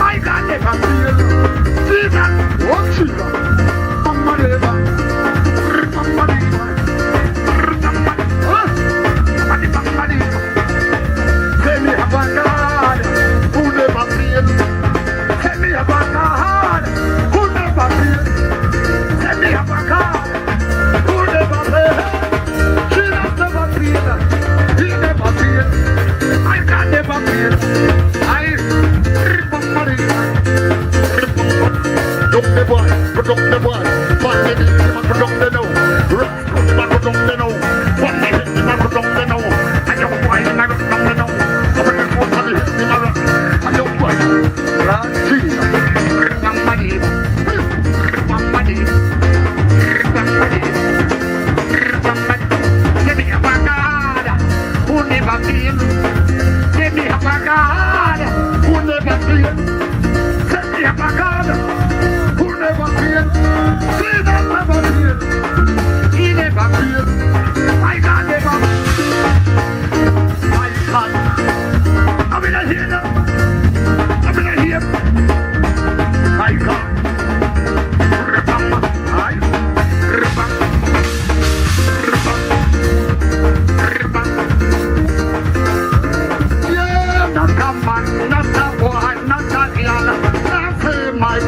I can never feel. Jesus, oh Jesus, Mama Deva, Mama Deva, Mama Deva. Say me have a God who never feel. Say me have a God who never feel. Say me have a God who never fail. Jesus never feel. He never feel. I can never feel. Product the boy, find the beat, product the no, rock, product the no, one hit, product the no, I don't want to product the no, I don't want to hit the rock, I don't want to see, somebody, give me a God who never feel, give me a God who never feel, give me a God. Never feel, see that never feel, he never feel, I can't never, I can't, I'm in a here, I'm in a here, I can't, yeah, not a man, not a boy, not a girl, that's my